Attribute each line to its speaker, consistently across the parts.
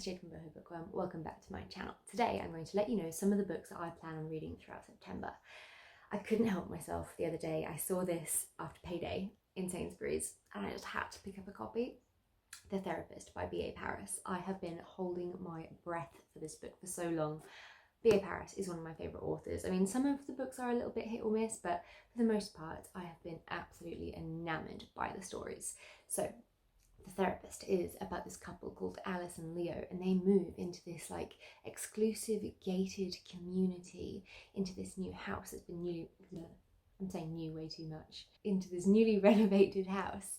Speaker 1: it's Jade from Boho Bookworm. Welcome back to my channel. Today I'm going to let you know some of the books that I plan on reading throughout September. I couldn't help myself the other day. I saw this after payday in Sainsbury's and I just had to pick up a copy. The Therapist by B.A. Paris. I have been holding my breath for this book for so long. B.A. Paris is one of my favourite authors. I mean, some of the books are a little bit hit or miss, but for the most part I have been absolutely enamoured by the stories. So The Therapist is about this couple called Alice and Leo, and they move into this like exclusive gated community, into this new house that's been I'm saying new way too much, into this newly renovated house.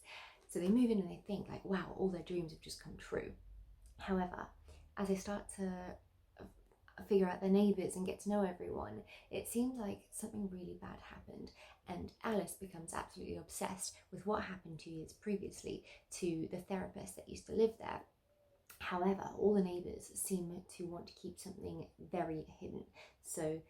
Speaker 1: So they move in and they think like, wow, all their dreams have just come true. However, as they start to figure out their neighbours and get to know everyone, it seems like something really bad happened, and Alice becomes absolutely obsessed with what happened 2 years previously to the therapist that used to live there. However, all the neighbours seem to want to keep something very hidden, so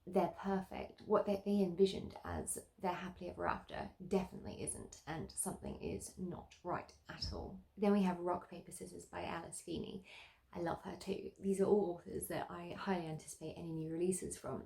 Speaker 1: their perfect, what they envisioned as their happily ever after, definitely isn't, and something is not right at all. Then we have Rock, Paper, Scissors by Alice Feeney. I love her too. These are all authors that I highly anticipate any new releases from.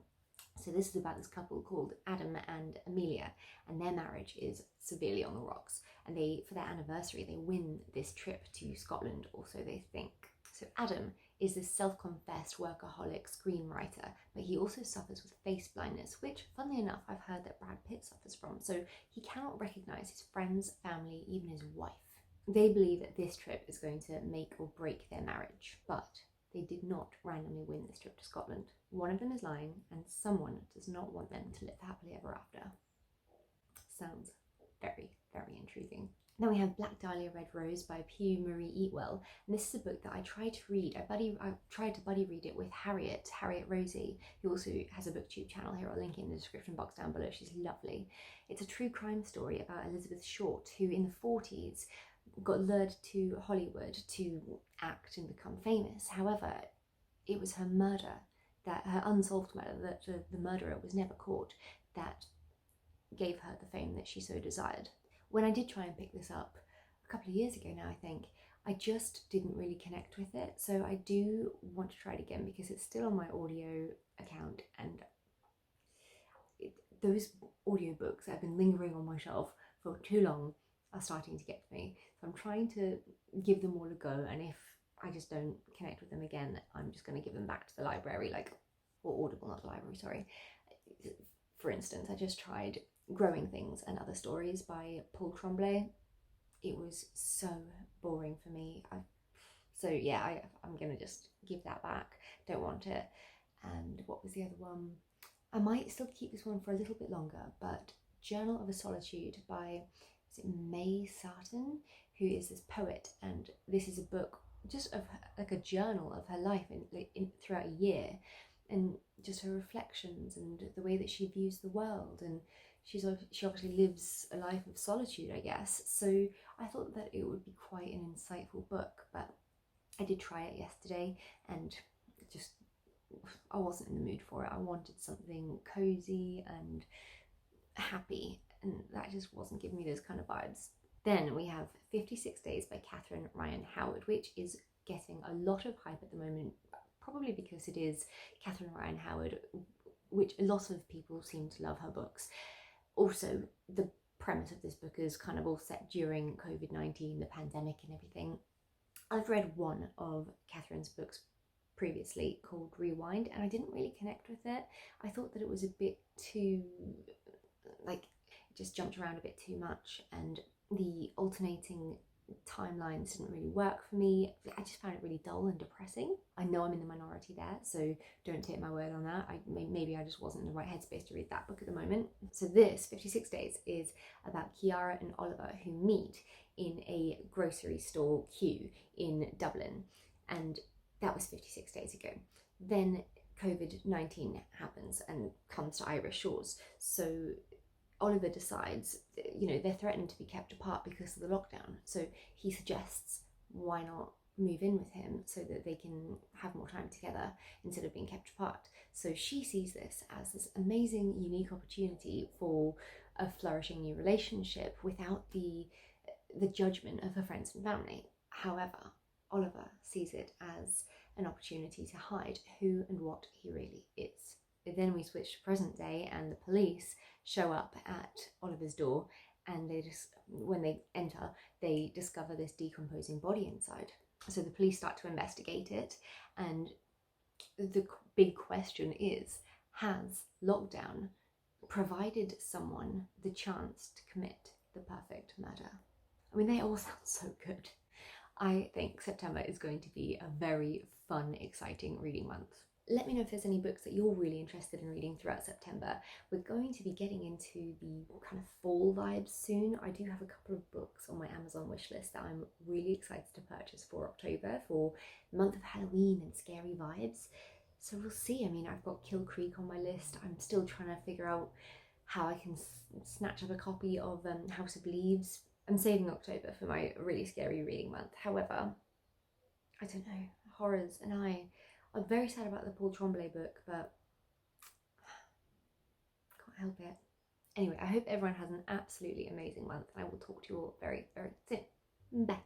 Speaker 1: So this is about this couple called Adam and Amelia, and their marriage is severely on the rocks, and they, for their anniversary, they win this trip to Scotland, or so they think. So Adam is this self-confessed workaholic screenwriter, but he also suffers with face blindness, which, funnily enough, I've heard that Brad Pitt suffers from, so he cannot recognise his friends, family, even his wife. They believe that this trip is going to make or break their marriage, but they did not randomly win this trip to Scotland. One of them is lying, and someone does not want them to live happily ever after. Sounds very, very intriguing. Then we have Black Dahlia, Red Rose by Pugh Marie Eatwell, and this is a book that I tried to read. I tried to buddy read it with Harriet Rosie, who also has a booktube channel here. I'll link it in the description box down below. She's lovely. It's a true crime story about Elizabeth Short, who in the 40s got lured to Hollywood to act and become famous. However, it was her murder, that her unsolved murder, that the murderer was never caught, that gave her the fame that she so desired. When I did try and pick this up a couple of years ago now, I think, I just didn't really connect with it. So I do want to try it again because it's still on my audio account, and those audiobooks that have been lingering on my shelf for too long are starting to get to me. So I'm trying to give them all a go, and if I just don't connect with them again, I'm just going to give them back to the library, or Audible, not the library, sorry. For instance, I just tried Growing Things and Other Stories by Paul Tremblay. It was so boring for me. I'm going to just give that back. Don't want it. And what was the other one? I might still keep this one for a little bit longer, but Journal of a Solitude by May Sarton, who is this poet, and this is a book just of like a journal of her life throughout a year, and just her reflections and the way that she views the world, and she obviously lives a life of solitude, I guess. So I thought that it would be quite an insightful book, but I did try it yesterday and just I wasn't in the mood for it. I wanted something cozy and happy, and that just wasn't giving me those kind of vibes. Then we have 56 Days by Catherine Ryan Howard, which is getting a lot of hype at the moment, probably because it is Catherine Ryan Howard, which a lot of people seem to love her books. Also, the premise of this book is kind of all set during COVID-19, the pandemic and everything. I've read one of Catherine's books previously called Rewind, and I didn't really connect with it. I thought that it was a bit too, it just jumped around a bit too much, and the alternating timelines didn't really work for me. I just found it really dull and depressing. I know I'm in the minority there, so don't take my word on that. Maybe I just wasn't in the right headspace to read that book at the moment. So this 56 Days is about Kiara and Oliver, who meet in a grocery store queue in Dublin, and that was 56 days ago. Then COVID-19 happens and comes to Irish shores, so Oliver decides, they're threatened to be kept apart because of the lockdown. So he suggests, why not move in with him so that they can have more time together instead of being kept apart. So she sees this as this amazing, unique opportunity for a flourishing new relationship without the judgment of her friends and family. However, Oliver sees it as an opportunity to hide who and what he really is. Then we switch to present day, and the police show up at Oliver's door, and when they enter, they discover this decomposing body inside. So the police start to investigate it, and the big question is, has lockdown provided someone the chance to commit the perfect murder? I mean, they all sound so good. I think September is going to be a very fun, exciting reading month. Let me know if there's any books that you're really interested in reading throughout September. We're going to be getting into the kind of fall vibes soon. I do have a couple of books on my Amazon wishlist that I'm really excited to purchase for October, for the month of Halloween and scary vibes. So we'll see. I mean, I've got Kill Creek on my list. I'm still trying to figure out how I can snatch up a copy of House of Leaves. I'm saving October for my really scary reading month. However, I don't know, horrors and I'm very sad about the Paul Tremblay book, but can't help it. Anyway, I hope everyone has an absolutely amazing month, and I will talk to you all very, very soon. Bye.